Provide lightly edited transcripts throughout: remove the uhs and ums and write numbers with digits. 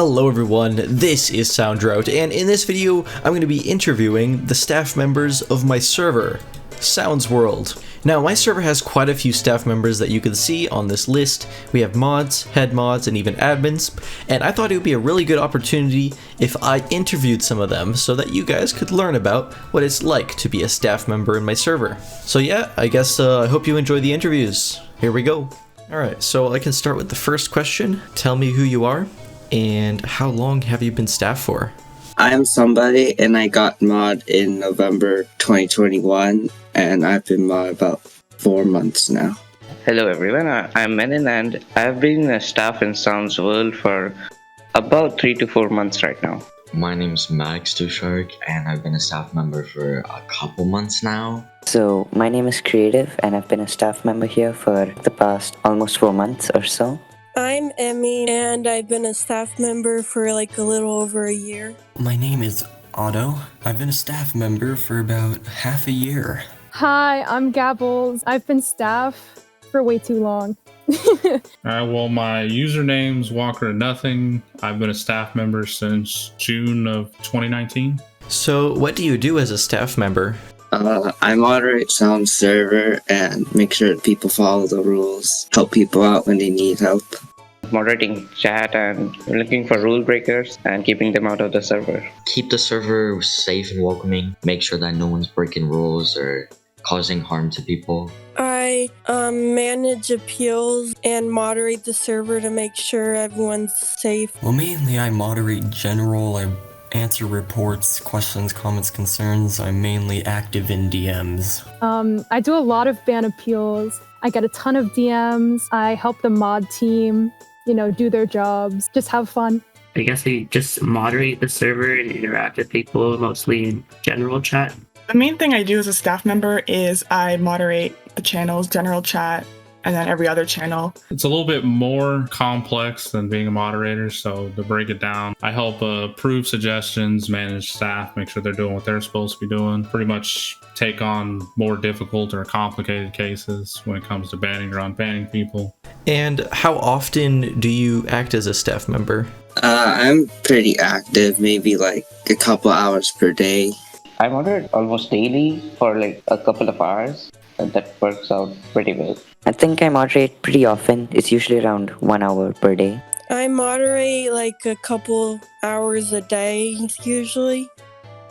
Hello everyone, this is SoundDrout, and in this video, I'm going to be interviewing the staff members of my server, Sounds World. Now, my server has quite a few staff members that you can see on this list. We have mods, head mods, and even admins, and I thought it would be a really good opportunity if I interviewed some of them so that you guys could learn about what it's like to be a staff member in my server. So yeah, I guess I hope you enjoy the interviews. Here we go. Alright, so I can start with the first question. Tell me who you are, and how long have you been staff for? I'm somebody, and I got mod in November 2021, and I've been mod about 4 months now. Hello everyone, I'm Menon, and I've been a staff in Sounds World for about 3 to 4 months right now. My name's Max Dushark, and I've been a staff member for a couple months now. So, my name is Creative, and I've been a staff member here for the past almost 4 months or so. I'm Emmy, and I've been a staff member for like a little over a year. My name is Otto. I've been a staff member for about half a year. Hi, I'm Gabbles. I've been staff for way too long. Well, my username's Walker Nothing. I've been a staff member since June of 2019. So, what do you do as a staff member? I moderate Sound server and make sure that people follow the rules, help people out when they need help. Moderating chat and looking for rule breakers and keeping them out of the server. Keep the server safe and welcoming. Make sure that no one's breaking rules or causing harm to people. I manage appeals and moderate the server to make sure everyone's safe. Well, mainly I moderate general. I answer reports, questions, comments, concerns. I'm mainly active in DMs. I do a lot of ban appeals. I get a ton of DMs. I help the mod team, do their jobs, just have fun. I guess I just moderate the server and interact with people, mostly in general chat. The main thing I do as a staff member is I moderate the channels, general chat, and then every other channel. It's a little bit more complex than being a moderator, so to break it down, I help approve suggestions, manage staff, make sure they're doing what they're supposed to be doing, pretty much take on more difficult or complicated cases when it comes to banning or unbanning people. And how often do you act as a staff member? I'm pretty active, maybe like a couple hours per day. I moderate almost daily for like a couple of hours, and that works out pretty well. I think I moderate pretty often. It's usually around 1 hour per day. I moderate like a couple hours a day, usually.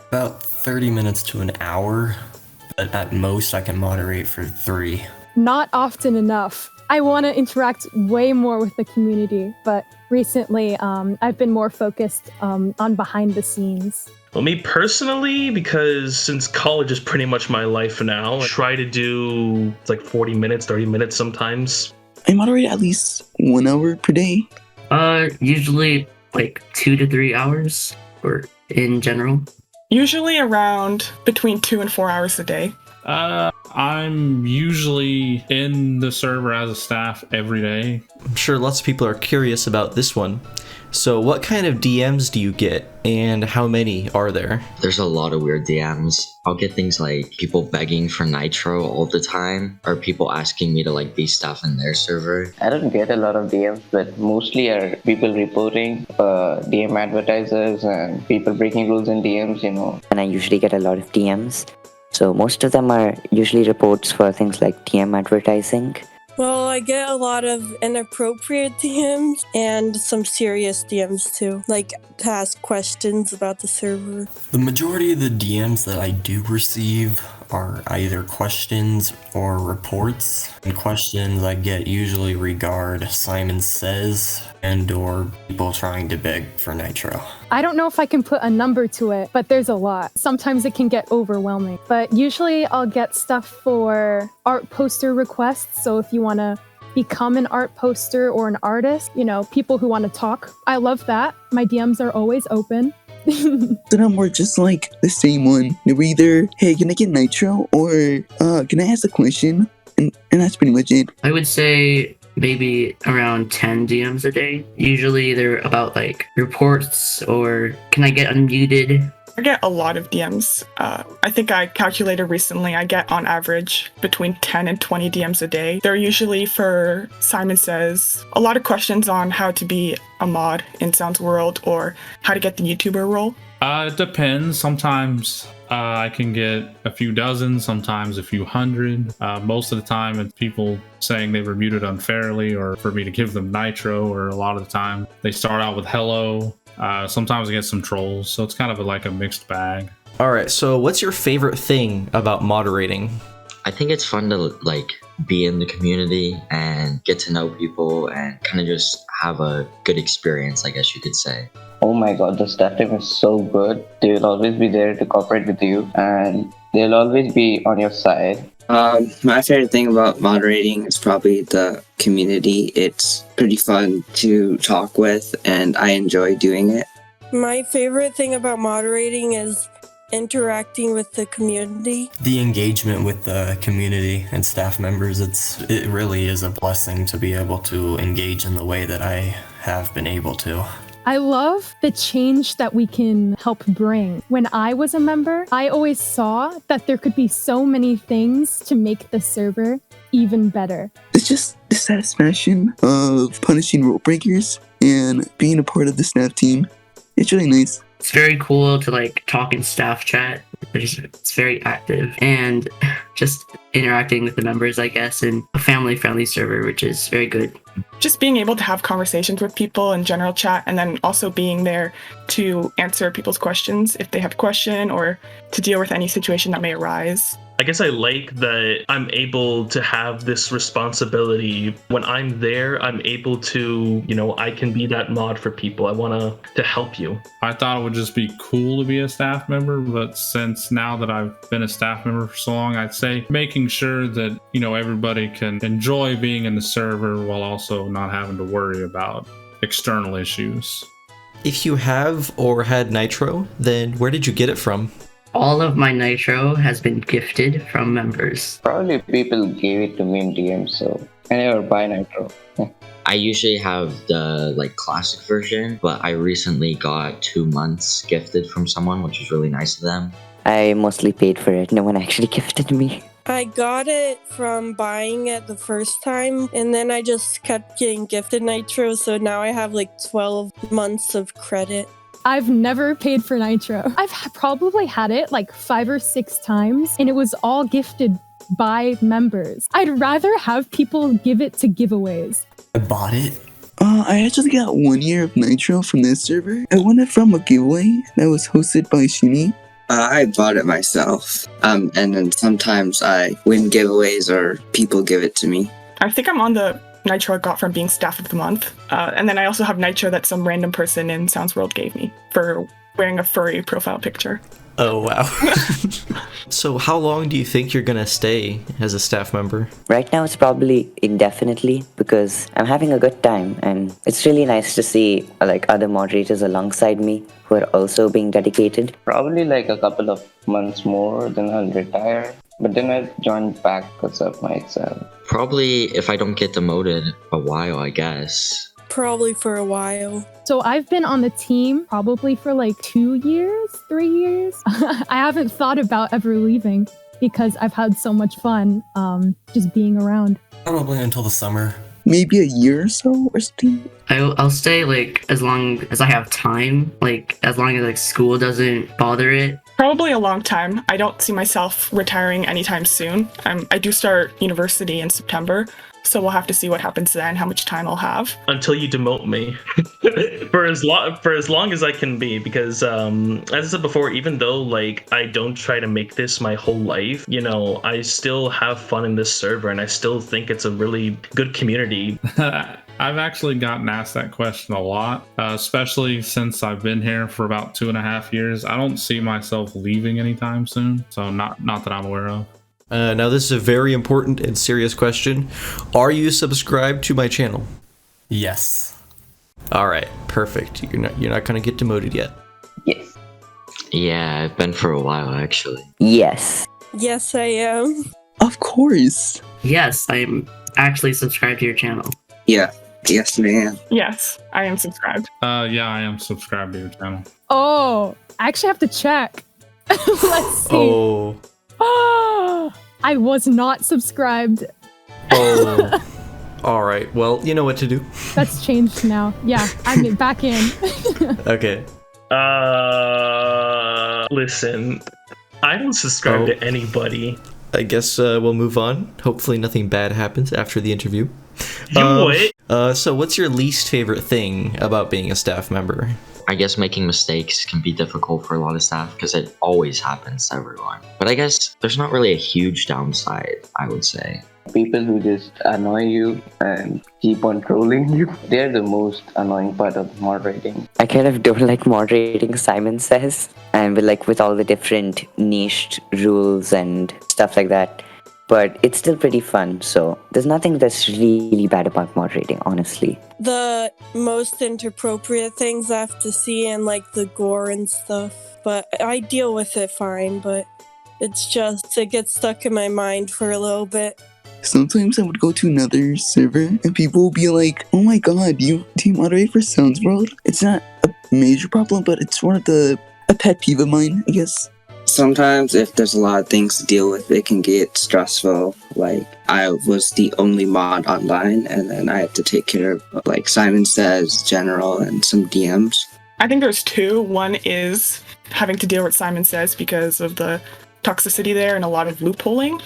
About 30 minutes to an hour, but at most I can moderate for 3. Not often enough. I want to interact way more with the community, but recently I've been more focused on behind the scenes. Well, me personally, because since college is pretty much my life now, I try to do like 40 minutes, 30 minutes sometimes. I moderate at least 1 hour per day. Usually like 2 to 3 hours, or in general. Usually around between 2 and 4 hours a day. I'm usually in the server as a staff every day. I'm sure lots of people are curious about this one. So what kind of DMs do you get, and how many are there? There's a lot of weird DMs. I'll get things like people begging for nitro all the time, or people asking me to like be staff in their server. I don't get a lot of DMs, but mostly are people reporting, DM advertisers, and people breaking rules in DMs, And I usually get a lot of DMs. So most of them are usually reports for things like DM advertising. Well, I get a lot of inappropriate DMs and some serious DMs too, like to ask questions about the server. The majority of the DMs that I do receive are either questions or reports. And questions I get usually regard Simon Says and or people trying to beg for nitro. I don't know if I can put a number to it, but there's a lot. Sometimes it can get overwhelming, but usually I'll get stuff for art poster requests. So if you want to become an art poster or an artist, people who want to talk, I love that. My DMs are always open. Then I'm more just like the same one. They're either, hey, can I get nitro? Or, can I ask a question? And that's pretty much it. I would say maybe around 10 DMs a day. Usually they're about like reports or can I get unmuted I get a lot of DMs. I think I calculated recently, I get on average between 10 and 20 DMs a day. They're usually for, Simon Says, a lot of questions on how to be a mod in Sounds World or how to get the YouTuber role. It depends. Sometimes I can get a few dozen, sometimes a few hundred. Most of the time it's people saying they were muted unfairly or for me to give them nitro, or a lot of the time they start out with hello. Sometimes I get some trolls, so it's kind of like a mixed bag. All right, so what's your favorite thing about moderating? I think it's fun to like be in the community and get to know people and kind of just have a good experience, I guess you could say. Oh my god, the staff team is so good. They will always be there to cooperate with you and they'll always be on your side. My favorite thing about moderating is probably the community. It's pretty fun to talk with and I enjoy doing it. My favorite thing about moderating is interacting with the community. The engagement with the community and staff members, it really is a blessing to be able to engage in the way that I have been able to. I love the change that we can help bring. When I was a member, I always saw that there could be so many things to make the server even better. It's just the satisfaction of punishing rule breakers and being a part of the staff team. It's really nice. It's very cool to like talk in staff chat. It's very active and just interacting with the members, I guess, in a family-friendly server, which is very good. Just being able to have conversations with people in general chat and then also being there to answer people's questions if they have a question or to deal with any situation that may arise. I guess I like that I'm able to have this responsibility. When I'm there, I'm able to, I can be that mod for people. I want to help you. I thought it would just be cool to be a staff member, but since now that I've been a staff member for so long, I'd say making sure that, everybody can enjoy being in the server while also not having to worry about external issues. If you have or had nitro, then where did you get it from? All of my nitro has been gifted from members. Probably people gave it to me in DM, so I never buy nitro. I usually have the classic version, but I recently got 2 months gifted from someone, which was really nice of them. I mostly paid for it. No one actually gifted me. I got it from buying it the first time, and then I just kept getting gifted nitro, so now I have 12 months of credit. I've never paid for nitro. I've probably had it 5 or 6 times, and it was all gifted by members. I'd rather have people give it to giveaways. I bought it. I actually got 1 year of nitro from this server. I won it from a giveaway that was hosted by Shini. I bought it myself, and then sometimes I win giveaways or people give it to me. I think I'm on the nitro I got from being staff of the month. And then I also have nitro that some random person in Sounds World gave me for wearing a furry profile picture. Oh, wow. So how long do you think you're going to stay as a staff member? Right now it's probably indefinitely because I'm having a good time and it's really nice to see other moderators alongside me who are also being dedicated. Probably a couple of months more, then I'll retire. But then I'll join back because of my exam. Probably if I don't get demoted, a while, I guess. Probably for a while. So I've been on the team probably for 2 years, 3 years. I haven't thought about ever leaving because I've had so much fun just being around. Probably until the summer. Maybe a year or so or something. I'll stay as long as I have time, as long as school doesn't bother it. Probably a long time. I don't see myself retiring anytime soon. I do start university in September, so we'll have to see what happens then, how much time I'll have. Until you demote me. for as long as I can be, because as I said before, even though I don't try to make this my whole life, I still have fun in this server and I still think it's a really good community. I've actually gotten asked that question a lot, especially since I've been here for about 2.5 years. I don't see myself leaving anytime soon, so not that I'm aware of. Now this is a very important and serious question. Are you subscribed to my channel? Yes. All right, perfect. You're not gonna get demoted yet. Yes. Yeah, I've been for a while actually. Yes. Yes, I am. Of course. Yes, I'm actually subscribed to your channel. Yeah. Yes, ma'am. Yes, I am subscribed. Yeah, I am subscribed to your channel. Oh, I actually have to check. Let's see. Oh. I was not subscribed. Oh. All right. Well, you know what to do. That's changed now. Yeah, I'm back in. Okay. Listen, I don't subscribe to anybody. I guess we'll move on. Hopefully nothing bad happens after the interview. So what's your least favorite thing about being a staff member? I guess making mistakes can be difficult for a lot of staff because it always happens to everyone. But I guess there's not really a huge downside, I would say. People who just annoy you and keep on trolling you, they're the most annoying part of moderating. I kind of don't like moderating, Simon says, and with all the different niched rules and stuff like that. But it's still pretty fun, so there's nothing that's really bad about moderating, honestly. The most inappropriate things I have to see and like the gore and stuff, but I deal with it fine, but it's just, it gets stuck in my mind for a little bit. Sometimes I would go to another server and people will be like, oh my god, do you moderate for SoundDrout? It's not a major problem, but it's one of a pet peeve of mine, I guess. Sometimes if there's a lot of things to deal with, it can get stressful. Like, I was the only mod online, and then I had to take care of, like Simon says, general and some DMs. I think there's two. One is having to deal with Simon says because of the toxicity there and a lot of loopholing.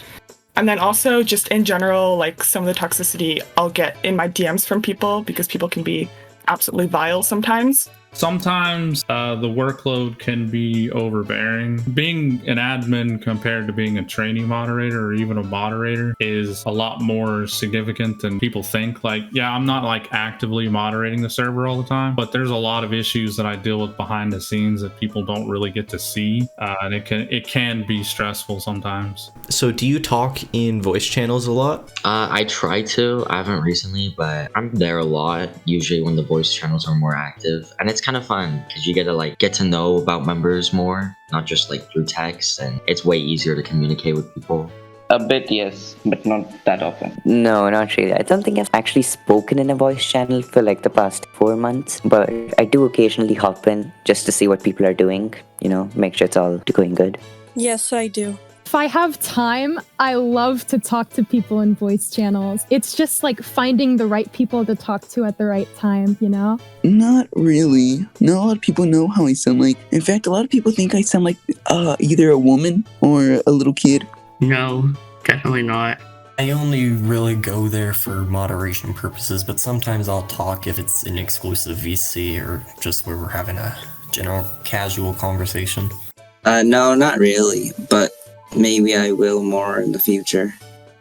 And then also just in general, like some of the toxicity I'll get in my DMs from people because people can be absolutely vile sometimes. Sometimes the workload can be overbearing. Being an admin compared to being a trainee moderator or even a moderator is a lot more significant than people think. Like, yeah, I'm not like actively moderating the server all the time, but there's a lot of issues that I deal with behind the scenes that people don't really get to see, and it can be stressful sometimes. So do you talk in voice channels a lot? I try to. I haven't recently, but I'm there a lot, usually when the voice channels are more active. And it's kind of fun because you get to know about members more, not just like through text, and it's way easier to communicate with people. A bit, yes, but not that often. No, not really. I don't think I've actually spoken in a voice channel for like the past 4 months, but I do occasionally hop in just to see what people are doing, make sure it's all going good. Yes, I do. If I have time, I love to talk to people in voice channels. It's just like finding the right people to talk to at the right time, Not really. Not a lot of people know how I sound like. In fact, a lot of people think I sound like either a woman or a little kid. No, definitely not. I only really go there for moderation purposes, but sometimes I'll talk if it's an exclusive VC or just where we're having a general casual conversation. No, not really, but maybe I will more in the future.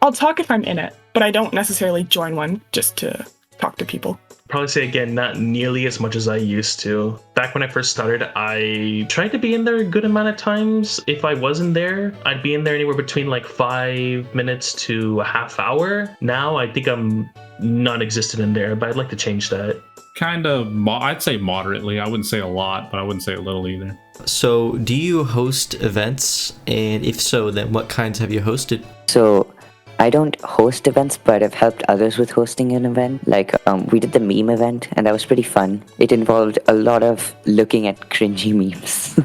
I'll talk if I'm in it, but I don't necessarily join one just to talk to people. Probably say again, not nearly as much as I used to. Back when I first started, I tried to be in there a good amount of times. If I wasn't there, I'd be in there anywhere between like 5 minutes to a half hour. Now I think I'm non-existent in there, but I'd like to change that. Kind of, I'd say moderately. I wouldn't say a lot, but I wouldn't say a little either. So do you host events? And if so, then what kinds have you hosted? So I don't host events, but I've helped others with hosting an event. Like we did the meme event, and that was pretty fun. It involved a lot of looking at cringy memes.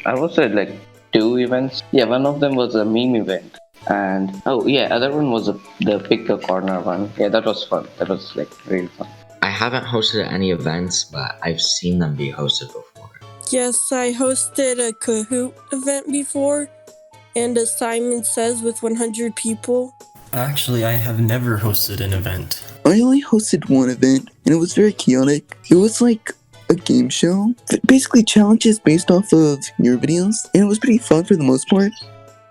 I hosted like 2 events. Yeah, one of them was a meme event. And other one was the pick a corner one. Yeah, that was fun. That was like really fun. I haven't hosted any events, but I've seen them be hosted before. Yes, I hosted a Kahoot event before, and a Simon Says with 100 people. Actually, I have never hosted an event. I only hosted one event, and it was very chaotic. It was like a game show, basically challenges based off of your videos, and it was pretty fun for the most part.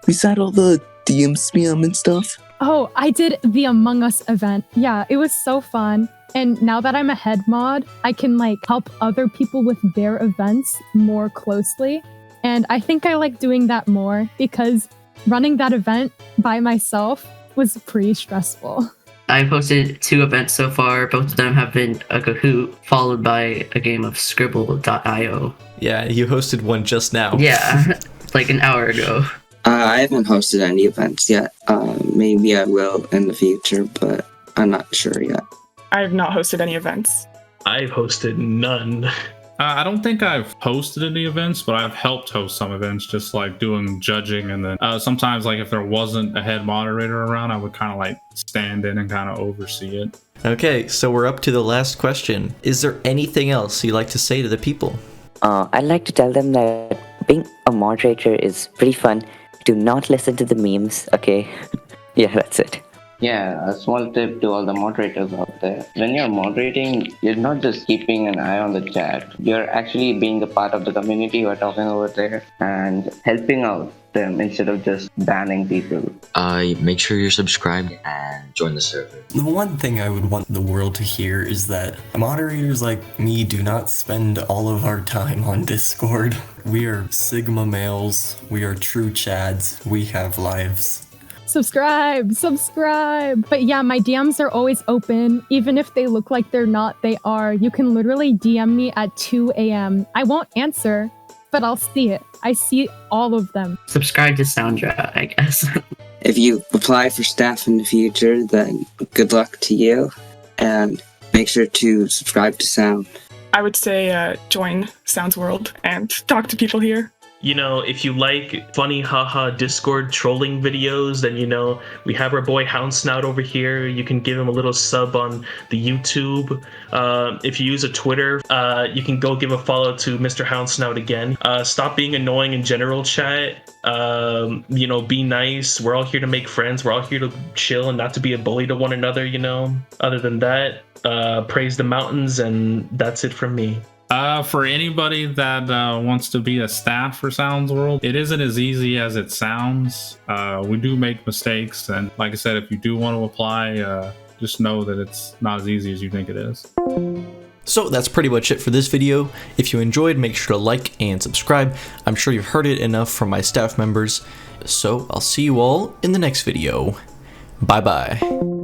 We had all the DM spam and stuff. Oh, I did the Among Us event. Yeah, it was so fun. And now that I'm a head mod, I can help other people with their events more closely. And I think I like doing that more because running that event by myself was pretty stressful. I've hosted 2 events so far. Both of them have been a Kahoot followed by a game of Scribble.io. Yeah, you hosted one just now. Yeah, like an hour ago. I haven't hosted any events yet. Maybe I will in the future, but I'm not sure yet. I have not hosted any events. I've hosted none. I don't think I've hosted any events, but I've helped host some events, just like doing judging. And then sometimes, like if there wasn't a head moderator around, I would kind of like stand in and kind of oversee it. Okay, so we're up to the last question. Is there anything else you'd like to say to the people? I'd like to tell them that being a moderator is pretty fun. Do not listen to the memes, okay? Yeah, that's it. Yeah, a small tip to all the moderators out there. When you're moderating, you're not just keeping an eye on the chat. You're actually being a part of the community who are talking over there and helping out them instead of just banning people. Make sure you're subscribed and join the server. The one thing I would want the world to hear is that moderators like me do not spend all of our time on Discord. We are Sigma males. We are true Chads. We have lives. Subscribe. But yeah, my DMs are always open. Even if they look like they're not, they are. You can literally DM me at 2 a.m. I won't answer, but I'll see it. I see all of them. Subscribe to SoundDrout, I guess. If you apply for staff in the future, then good luck to you, and make sure to subscribe to Sound. I would say join Sounds World and talk to people here. You know, if you like funny haha Discord trolling videos, then you know we have our boy Houndsnout over here. You can give him a little sub on the YouTube. If you use a Twitter, you can go give a follow to Mr. Houndsnout again. Stop being annoying in general chat. You know, be nice. We're all here to make friends. We're all here to chill and not to be a bully to one another, you know. Other than that, praise the mountains, and that's it from me. For anybody that wants to be a staff for Sounds World, it isn't as easy as it sounds. We do make mistakes, and like I said, if you do want to apply, just know that it's not as easy as you think it is. So that's pretty much it for this video. If you enjoyed, make sure to like and subscribe. I'm sure you've heard it enough from my staff members. So I'll see you all in the next video. Bye bye.